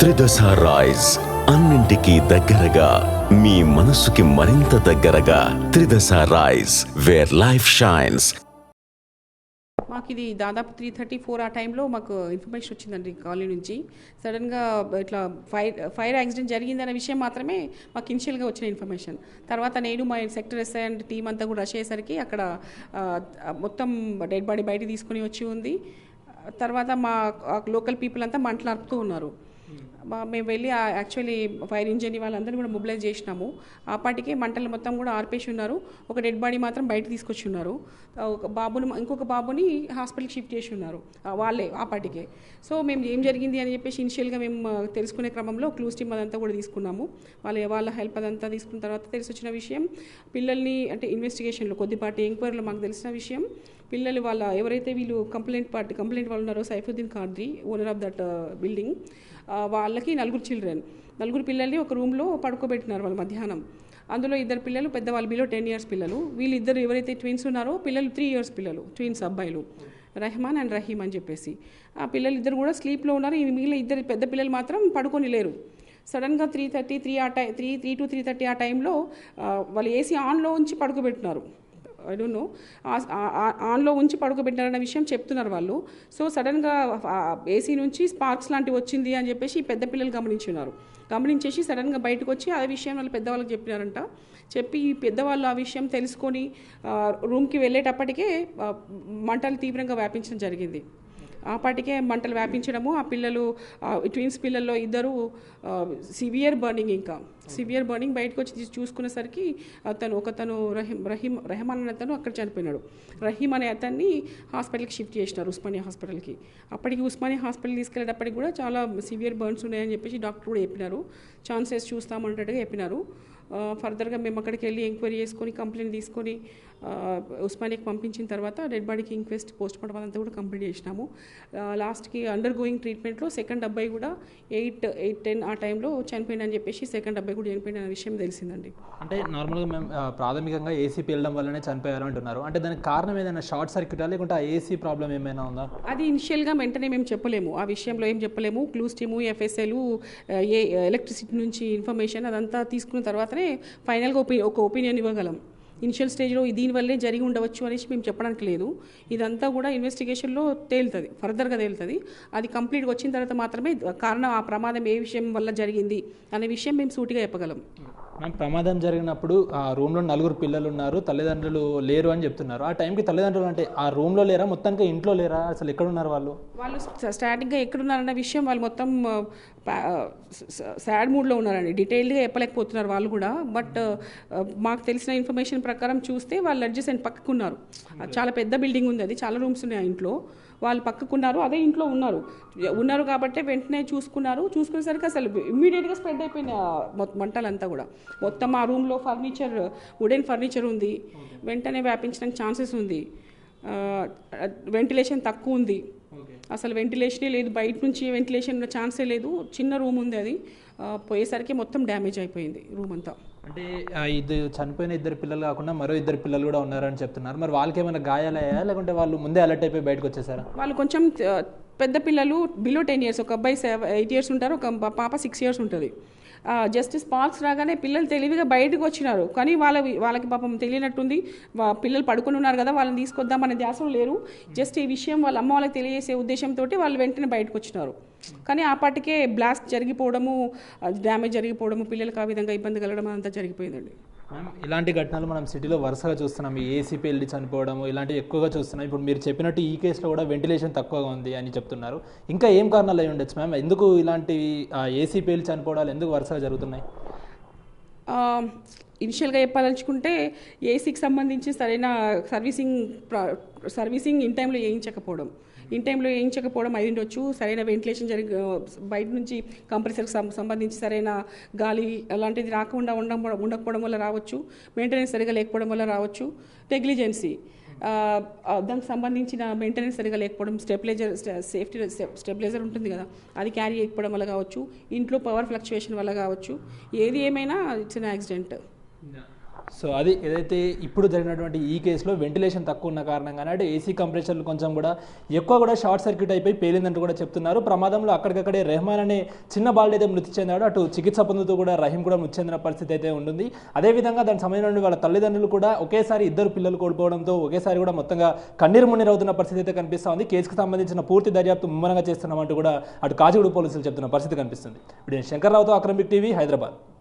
త్రిదశ rice, అన్నింటికీ దగ్గరగా, మీ మనసుకి మరింత దగ్గరగా. త్రిదశ రైస్, వేర్ లైఫ్ షైన్స్. మాకు ఇది దాదాపు 3:34 ఆ టైంలో మాకు ఇన్ఫర్మేషన్ వచ్చిందండి కాలనీ నుంచి. సడన్గా ఇట్లా ఫైర్ యాక్సిడెంట్ జరిగిందనే విషయం మాత్రమే మాకు ఇనిషియల్గా వచ్చిన ఇన్ఫర్మేషన్. తర్వాత నేను మా సెక్టర్ ఎస్ఐ అండ్ టీం అంతా కూడా రష్ అయ్యేసరికి అక్కడ మొత్తం డెడ్ బాడీ బయట తీసుకుని వచ్చి ఉంది. తర్వాత మా లోకల్ పీపుల్ అంతా మంటలు ఆర్పుతూ ఉన్నారు. మేము వెళ్ళి యాక్చువల్లీ ఫైర్ ఇంజిన్ వాళ్ళందరినీ కూడా మొబిలైజ్ చేసినాము. ఆ పాటికే మంటలు మొత్తం కూడా ఆర్పేసి ఉన్నారు. ఒక డెడ్ బాడీ మాత్రం బయట తీసుకొచ్చి ఉన్నారు. ఇంకొక బాబుని హాస్పిటల్కి షిఫ్ట్ చేసి ఉన్నారు వాళ్ళే ఆ పాటికే. సో మేము ఏం జరిగింది అని చెప్పేసి ఇనిషియల్గా మేము తెలుసుకునే క్రమంలో క్లూస్ టీమ్ అదంతా కూడా తీసుకున్నాము. వాళ్ళ హెల్ప్ అదంతా తీసుకున్న తర్వాత తెలిసి వచ్చిన విషయం, పిల్లల్ని అంటే ఇన్వెస్టిగేషన్లో కొద్దిపాటి ఎంక్వైరీలో మాకు తెలిసిన విషయం, పిల్లలు ఎవరైతే వీళ్ళు కంప్లైంట్ వాళ్ళు ఉన్నారో, Saifuddin Qadri, owner of that building, వాళ్ళకి 4 పిల్లల్ని ఒక రూమ్లో పడుకోబెట్టినారు వాళ్ళు మధ్యాహ్నం. అందులో 2 పిల్లలు పెద్దవాళ్ళు, బిలో 10 years పిల్లలు. వీళ్ళిద్దరు ఎవరైతే ట్విన్స్ ఉన్నారో పిల్లలు 3 years పిల్లలు, ట్విన్స్ అబ్బాయిలు, రెహమాన్ అండ్ రహీమ్ అని చెప్పేసి. ఆ పిల్లలు ఇద్దరు కూడా స్లీప్లో ఉన్నారు. మిగిలిన 2 పెద్ద పిల్లలు మాత్రం పడుకొని లేరు. సడన్గా 3 to 3:30 ఆ టైంలో వాళ్ళు ఏసీ ఆన్లో ఉంచి పడుకోబెట్టినారు. ఐ డోంట్ నో, ఆన్లో ఉంచి పడుకోబెట్టినారన్న విషయం చెప్తున్నారు వాళ్ళు. సో సడన్గా ఏసీ నుంచి స్పార్క్స్ లాంటివి వచ్చింది అని చెప్పేసి పెద్ద పిల్లలు గమనించేసి సడన్గా బయటకు వచ్చి ఆ విషయం వాళ్ళు పెద్దవాళ్ళకి చెప్పినారంట. చెప్పి పెద్దవాళ్ళు ఆ విషయం తెలుసుకొని రూమ్కి వెళ్ళేటప్పటికే మంటలు తీవ్రంగా వ్యాపించడం జరిగింది. ఆ పాటికే మంటలు వ్యాపించడము, ఆ పిల్లలు ట్విన్స్ పిల్లల్లో 2 సివియర్ బర్నింగ్ బయటకు వచ్చి చూసుకునేసరికి ఒకతను రెహమాన్ అనే అతను అక్కడ చనిపోయినాడు. రహీమ్ అనే అతన్ని హాస్పిటల్కి షిఫ్ట్ చేసినారు, ఉస్మానియా హాస్పిటల్కి. అప్పటికి ఉస్మానియా హాస్పిటల్ తీసుకెళ్ళేటప్పటికి కూడా చాలా సివియర్ బర్న్స్ ఉన్నాయని చెప్పేసి డాక్టర్ కూడా చెప్పినారు. ఛాన్సెస్ చూస్తామంటట్టుగా చెప్పినారు. ఫర్దర్గా మేము అక్కడికి వెళ్ళి ఎంక్వైరీ చేసుకొని కంప్లైంట్ తీసుకొని ఉస్మానియాకి పంపించిన తర్వాత డెడ్ బాడీకి ఇంక్వెస్ట్ పోస్ట్ మార్టం అంతా కూడా కంప్లీట్ చేసినాము. లాస్ట్కి అండర్ గోయింగ్ ట్రీట్మెంట్లో సెకండ్ అబ్బాయి కూడా 8-10 ఆ టైంలో చనిపోయిందని చెప్పేసి సెకండ్ అబ్బాయి కూడా చనిపోయిన విషయం తెలిసిందండి. అంటే నార్మల్గా మేము ప్రాథమికంగా ఏసీ పేలడం వల్లనే చనిపోయారు అంటున్నారు. అంటే దానికి కారణం ఏదైనా షార్ట్ సర్క్యూటా లేకుంటే ఆ ఏసీ ప్రాబ్లం ఏమైనా ఉందా? అది ఇనిషియల్గా వెంటనే మేము చెప్పలేము, ఆ విషయంలో ఏం చెప్పలేము. క్లూస్ టీము, ఎఫ్ఎస్ఎలు, ఎలక్ట్రిసిటీ నుంచి ఇన్ఫర్మేషన్ అదంతా తీసుకున్న తర్వాతనే ఫైనల్గా ఒక ఒపీనియన్ ఇవ్వగలం. ఇనిషియల్ స్టేజ్లో దీనివల్లే జరిగి ఉండవచ్చు అనేసి మేము చెప్పడానికి లేదు. ఇదంతా కూడా ఇన్వెస్టిగేషన్లో ఫర్దర్గా తేలుతుంది. అది కంప్లీట్గా వచ్చిన తర్వాత మాత్రమే కారణం, ఆ ప్రమాదం ఏ విషయం వల్ల జరిగింది అనే విషయం మేము సూటిగా చెప్పగలం. మ్యామ్, ప్రమాదం జరిగినప్పుడు ఆ రూమ్లో 4 పిల్లలు ఉన్నారు, తల్లిదండ్రులు లేరు అని చెప్తున్నారు. ఆ టైంకి తల్లిదండ్రులు అంటే ఆ రూమ్లో లేరా, మొత్తానికి ఇంట్లో లేరా, అసలు ఎక్కడున్నారు వాళ్ళు స్టార్టింగ్గా ఎక్కడున్నారన్న విషయం వాళ్ళు మొత్తం సాడ్ మూడ్లో ఉన్నారండి. డీటెయిల్డ్గా చెప్పలేకపోతున్నారు వాళ్ళు కూడా. బట్ మాకు తెలిసిన ఇన్ఫర్మేషన్ ప్రకారం చూస్తే వాళ్ళు అడ్జసెంట్ పక్కకున్నారు. చాలా పెద్ద బిల్డింగ్ ఉంది, అది చాలా రూమ్స్ ఉన్నాయి ఆ ఇంట్లో. వాళ్ళు పక్కకున్నారు, అదే ఇంట్లో ఉన్నారు కాబట్టి వెంటనే చూసుకునేసరికి అసలు ఇమ్మీడియట్గా స్ప్రెడ్ అయిపోయిన మంటలంతా కూడా. మొత్తం ఆ రూమ్లో వుడెన్ ఫర్నిచర్ ఉంది, వెంటనే వ్యాపించడానికి ఛాన్సెస్ ఉంది. వెంటిలేషన్ తక్కువ ఉంది, అసలు వెంటిలేషనే లేదు, బయట నుంచి వెంటిలేషన్ ఛాన్సే లేదు. చిన్న రూమ్ ఉంది, అది పోయేసరికి మొత్తం డ్యామేజ్ అయిపోయింది రూమ్ అంతా. అంటే ఇది చనిపోయిన 2 పిల్లలు కాకుండా మరో 2 పిల్లలు కూడా ఉన్నారని చెప్తున్నారు. మరి వాళ్ళకి ఏమైనా గాయాలయ్యా లేకుంటే వాళ్ళు ముందే అలర్ట్ అయిపోయి బయటకు వచ్చేసారా? వాళ్ళు కొంచెం పెద్ద పిల్లలు, బిలో 10 years, ఒక అబ్బాయి 8 years ఉంటారు, ఒక పాప 6 years ఉంటుంది. జస్ట్ స్పార్క్స్ రాగానే పిల్లలు తెలివిగా బయటకు వచ్చినారు. కానీ వాళ్ళకి పాపం తెలియనట్టుంది, పిల్లలు పడుకొని ఉన్నారు కదా వాళ్ళని తీసుకొద్దామనే ధ్యాసలో లేరు. జస్ట్ ఈ విషయం వాళ్ళ అమ్మ వాళ్ళకి తెలియజేసే ఉద్దేశంతో వాళ్ళు వెంటనే బయటకు వచ్చినారు. కానీ ఆ పాటికే బ్లాస్ట్ జరిగిపోవడము, డ్యామేజ్ జరిగిపోవడము, పిల్లలకు ఆ విధంగా ఇబ్బంది కలగడం అంతా జరిగిపోయిందండి. మ్యామ్, ఇలాంటి ఘటనలు మనం సిటీలో వరుసగా చూస్తున్నాం. ఈ ఏసీ పేలి చనిపోవడం ఇలాంటివి ఎక్కువగా చూస్తున్నాం. ఇప్పుడు మీరు చెప్పినట్టు ఈ కేసులో కూడా వెంటిలేషన్ తక్కువగా ఉంది అని చెప్తున్నారు. ఇంకా ఏం కారణాలు అయి ఉండొచ్చు మ్యామ్? ఎందుకు ఇలాంటివి ఏసీ పేలి చనిపోవడాలు ఎందుకు వరుసగా జరుగుతున్నాయి? ఇనిషియల్గా చెప్పదలుచుకుంటే ఏసీకి సంబంధించి సరైన సర్వీసింగ్ ఇన్ టైంలో వేయించకపోవడం అయి ఉండొచ్చు. సరైన వెంటిలేషన్ బయట నుంచి కంప్రెసర్కి సంబంధించి సరైన గాలి అలాంటిది రాకుండా ఉండకపోవడం వల్ల రావచ్చు. మెయింటెనెన్స్ సరిగా లేకపోవడం వల్ల రావచ్చు. నెగ్లిజెన్సీ, దానికి సంబంధించిన మెయింటెనెన్స్ సరిగా లేకపోవడం, స్టెబిలైజర్ ఉంటుంది కదా, అది క్యారీ చేయకపోవడం వల్ల కావచ్చు. ఇంట్లో పవర్ ఫ్లక్చుయేషన్ వల్ల కావచ్చు. ఏది ఏమైనా ఇట్స్ ఎన్ యాక్సిడెంట్. సో అది ఏదైతే ఇప్పుడు జరిగినటువంటి ఈ కేసులో వెంటిలేషన్ తక్కువ ఉన్న కారణంగానే అంటే ఏసీ కంప్రెషర్లు కొంచెం కూడా ఎక్కువ కూడా షార్ట్ సర్క్యూట్ అయిపోయి పేలిందంటూ కూడా చెప్తున్నారు. ప్రమాదంలో అక్కడికక్కడే రెహమాన్ అనే చిన్న బాలుడు అయితే మృతి చెందాడు. అటు చికిత్స పొందుతూ కూడా రహీం కూడా మృతి చెందిన పరిస్థితి అయితే ఉంటుంది. అదేవిధంగా దానికి సంబంధించిన వాళ్ళ తల్లిదండ్రులు కూడా ఒకేసారి ఇద్దరు పిల్లలు కోల్పోవడంతో ఒకేసారి కూడా మొత్తంగా కన్నీరు మున్నీరు అవుతున్న పరిస్థితి అయితే కనిపిస్తూ ఉంది. కేసుకు సంబంధించిన పూర్తి దర్యాప్తు ముమ్మరంగా చేస్తున్నామంటూ కూడా అటు కాచిగూడ పోలీసులు చెప్తున్న పరిస్థితి కనిపిస్తుంది. ఇప్పుడు నేను శంకర్రావుతో అక్రమ్ బిగ్ టీవీ, హైదరాబాద్.